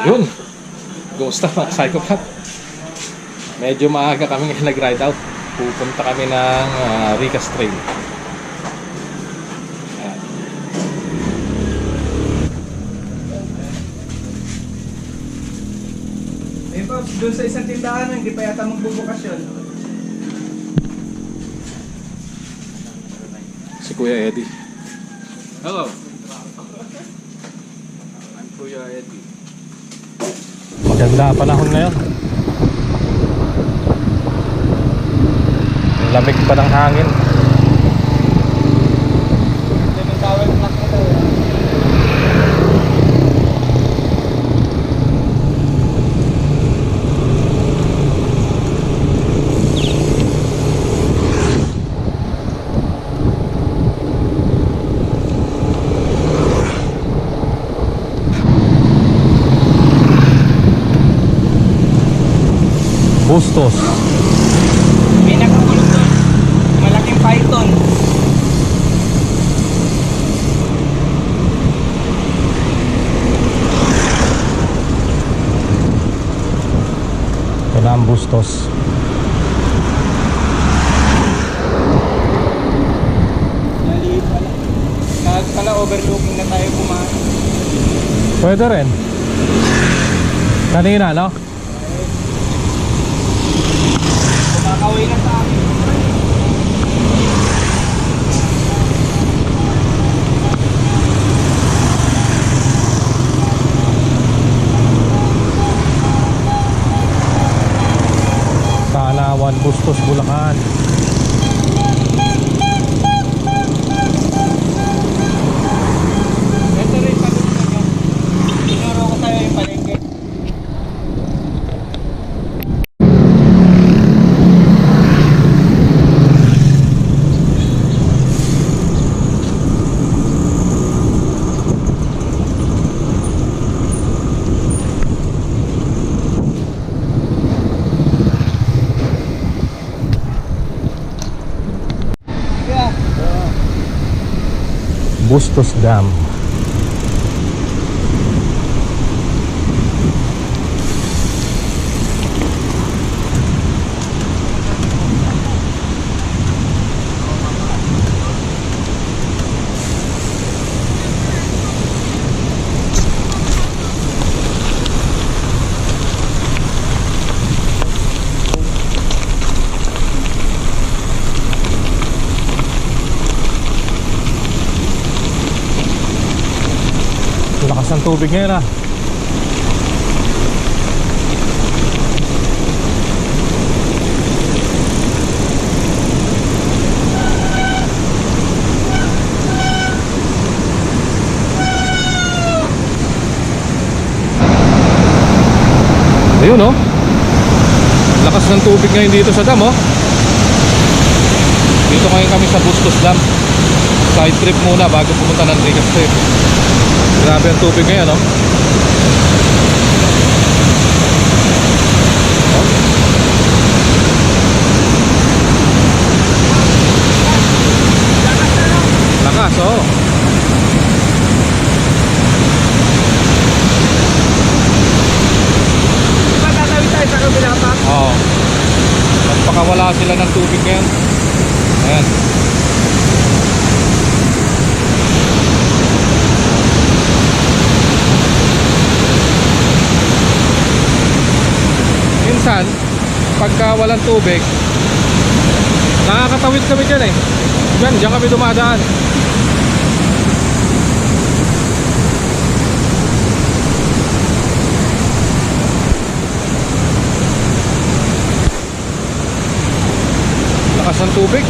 Yun. Kumusta mga psychopath? Medyo maaga kami ngayon nag-ride out. Pupunta kami ng Ricas Trail. Ayan. Eh Pops, doon sa isang tindahan hindi pa yata magbubukas yun. Si Kuya Eddie. Hello. I'm Kuya Eddie. Maganda panahon ngayon. Ang lamig pa ng hangin. May tawag na nakita. Bustos. May nakakulong doon. Malaking python. Ito na ang Bustos. Naliit pala. Kahit pala overlooking na tayo kumain. Pwede rin. Kanina, no? Kumakaway na sa akin. Kaalawan, Bustos, Bulacan. Ito rin sa gusto nyo. Tinuro ko tayo yung palengke. Yeah. Bustos Dam. Lakas ng tubig ngayon, ah. Ayun, oh. Lakas ng tubig ngayon dito sa dam, oh. Dito ngayon kami sa Bustos Dam. Side trip muna bago pumunta ng Ricas Trail. Grabe ang tubig ngayon, no? Lakas, oh. Di ba tatawid tayo sa kabila pa? Oo. Nagpakawala sila ng tubig ngayon. Ayan. Minsan, pagka walang tubig, nakakatawid kami dyan eh. Diyan kami dumadaan. Lakas ng tubig.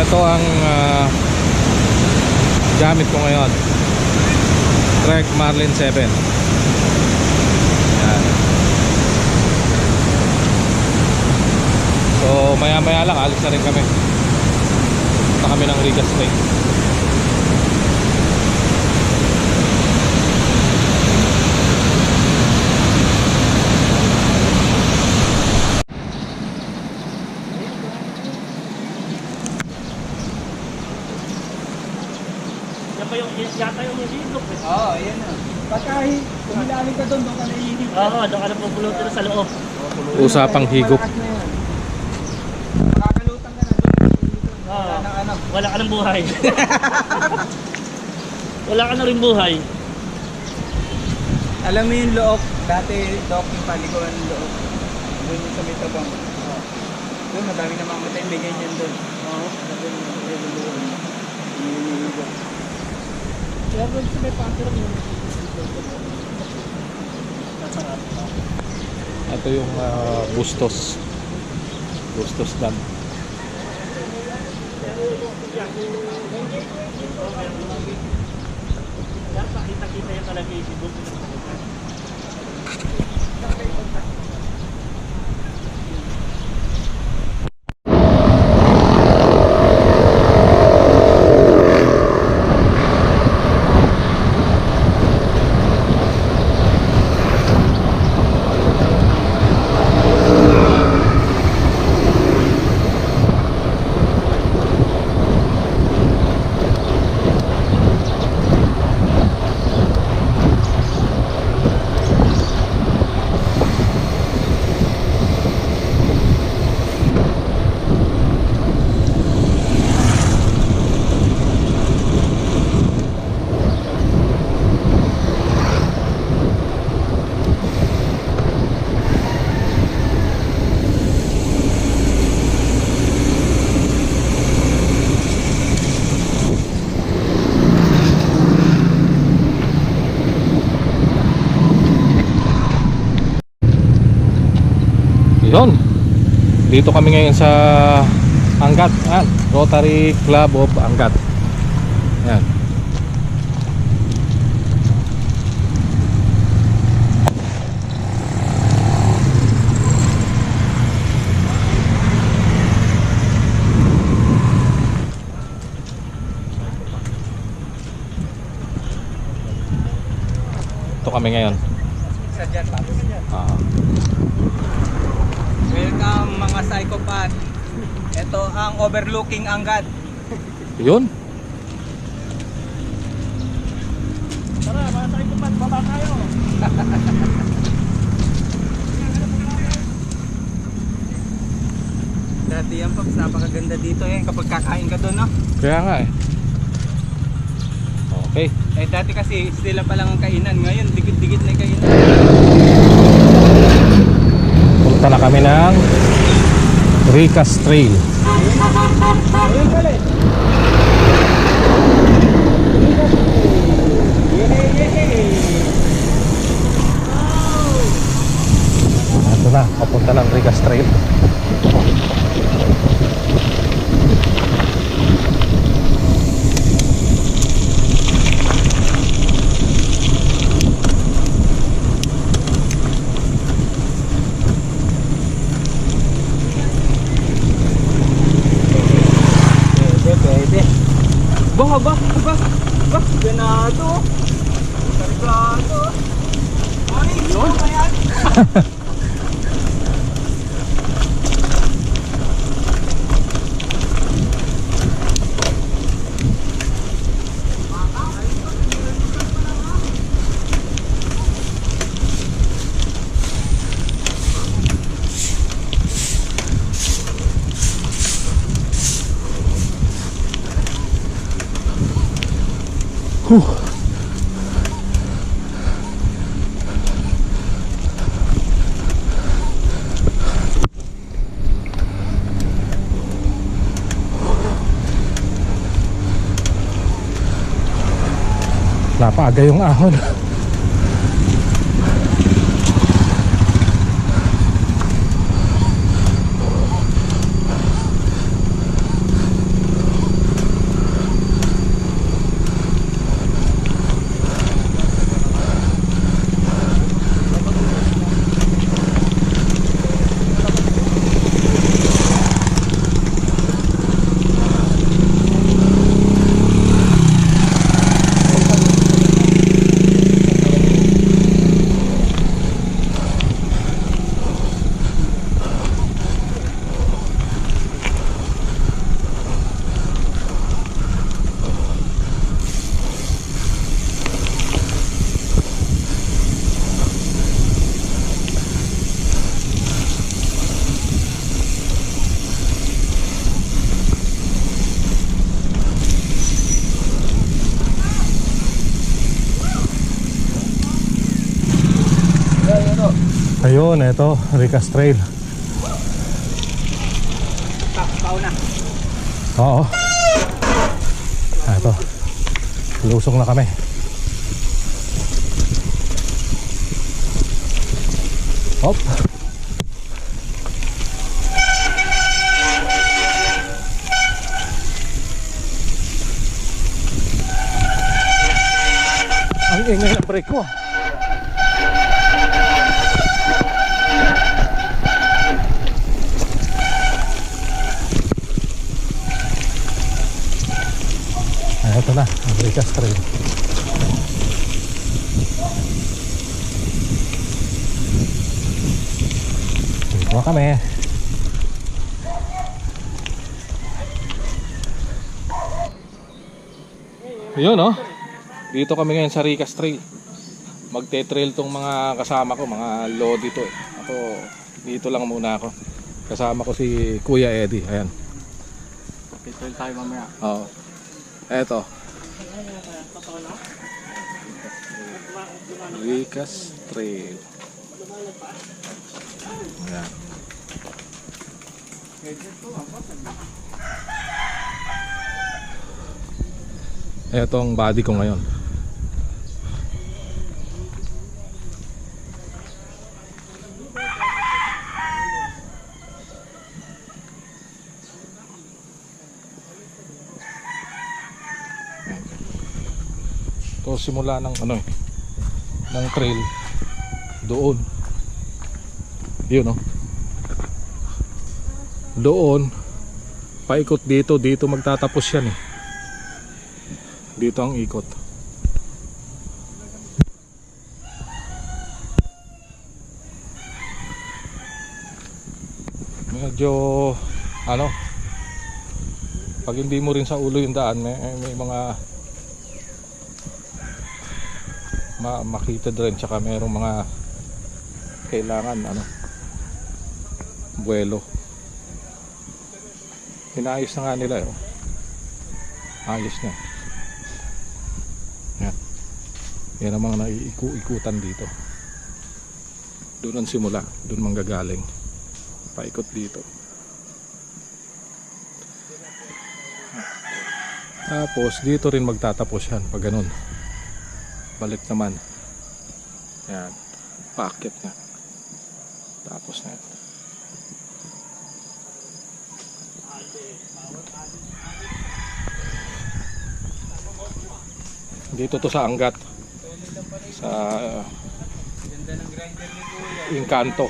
Ito ang gamit ko ngayon, Trek Marlin 7. Yan. So maya maya lang alis na rin kami. Punta kami ng Ricas Trail. Yan ba yung yata yung hihigop eh? Oo, ayan na. Pagka kumilalim ka doon ka nahihigop. Oo, doon ka na pupulutin sa loob. Usapang higop. Makakalutang ka na doon. Oo. Wala nang ano. Wala ka ng buhay. Wala ka na rin buhay. Alam mo yung look, dati look yung paliguan ng look. Doon yung sa may tabang. Doon, madami na mamatay, may ganyan doon. Oo, doon yung niluluan. Hinihigop. Kaya doon sa may pantirang yun. Ito yung Bustos. Bustos Dam. Yan, pakita-kita yung talaga yung higop. Yun. Dito kami ngayon sa Angat. Yan. Rotary Club of Angat. Yan. Ito kami ngayon. Isa dyan, tapos dyan. Ah. Welcome mga psychopath. Ito ang overlooking Angat. Yun. Tara, mga tayo baba tayo. Dati yan Pops, napakaganda dito eh kapag kakain ka doon, no? Kaya nga eh. Okay. Eh dati kasi sila pa lang ang kainan, ngayon dikit-dikit na yung kainan. Punta na kami ng Ricas Trail. Ayun pala eh. Ito na, papunta ng Ricas Trail. Pwede. Ba, ganado. Kargado. Ay, yun ba yan? Napaaga yung ahon. Ayun, eto, Ricas Trail. Pauna. Oo. Eto. Lusong na kami. Hop. Ang ingay ng brake ko. Ito na, ang Ricas Trail. Dito na kami. Yun oh. Dito kami ngayon sa Ricas Trail. Magte-trail tong mga kasama ko, mga lodi to eh. Ako, dito lang muna ako. Kasama ko si Kuya Eddie, ayan. Trail tayo mamaya. Oo. Eto. Ricas Trail. Ayan. Eto ang body ko ngayon. To simula ng ano eh, ng trail doon. Yun oh. Doon paikot dito, dito magtatapos yan eh. Dito ang ikot. Medyo ano, pag hindi mo rin sa ulo yung daan, may mga makita rin, tsaka mayroong mga kailangan ano, buwelo. Inaayos na nga nila eh. Ayos na. Yan. Yan ang mga naiiku-ikutan dito. Doon ang simula, doon manggagaling. Paikot dito. Tapos dito rin magtatapos yan pag ganun. Balik naman. Yan. Paakyat na. Tapos na yan. Dito to sa Angat. Sa Ganda ng grinder ni Kuya. Encanto.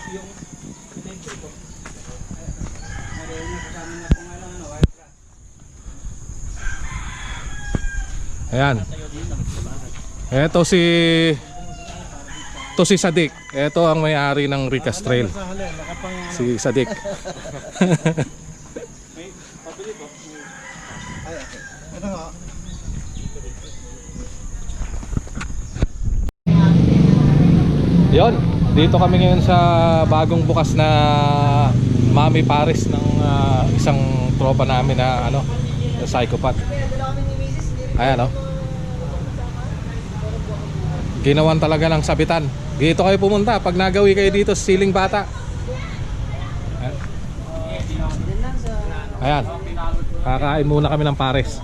Ayan. Ito si Sadik. Ito ang may-ari ng Ricas Trail. Si Sadik. Yon, dito kami ngayon sa bagong bukas na Mami Paris ng isang tropa namin na ano, na psychopath. Ayan oh. Ginawan talaga ng sabitan. Dito kayo pumunta pag nagawi kayo dito sa Siling Bata. Ayan. Kakain muna kami ng pares.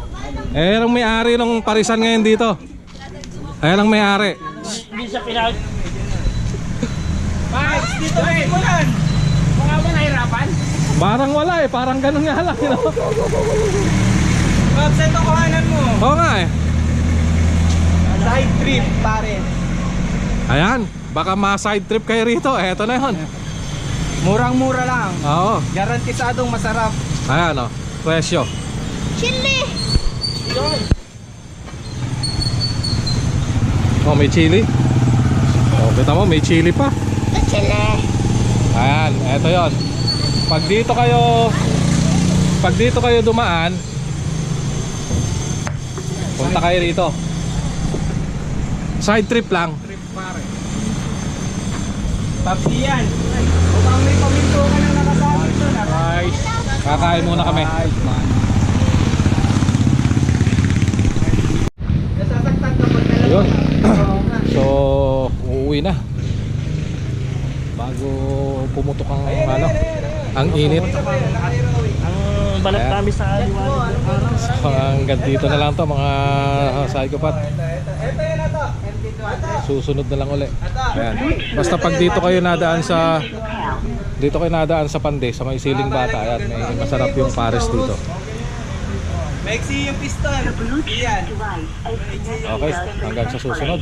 Ayan ang may-ari ng parisan ngayon dito. Ayan ang may-ari. Hindi siya pinag... Max, dito na imulan! Mga ba nahirapan? Parang wala eh, parang ganun nga lang, you know? Max, ito kuhanan mo. Oo nga eh. Side trip, pare. Ayan, baka ma-side trip kayo rito. Eto na yun. Murang-mura lang. Oo. Garantisadong masarap. Ayan o, presyo. Chili! Oh, may chili. Oh, kita mo, may chili pa. Chili! Ayan, eto yon. Pag dito kayo dumaan, punta kayo rito. Side trip lang. Trip, pare. Tapos yan. Mukhang may paminto ka na nakasabit doon. Guys, kakain muna kami. Nasasaktan kapag dalawa. Ayun. So, uuwi na. Bago Ang init. Ang balat Ayan. namin sa liwanag ng araw. So, hanggang dito na lang to mga psychopath. Susunod na lang uli. Ayan. Basta pag dito kayo nadaan sa Pande, sa may Siling Bata, ayan, may masarap yung pares dito. Maxi yung piston. Yan. Okay, hanggang sa susunod.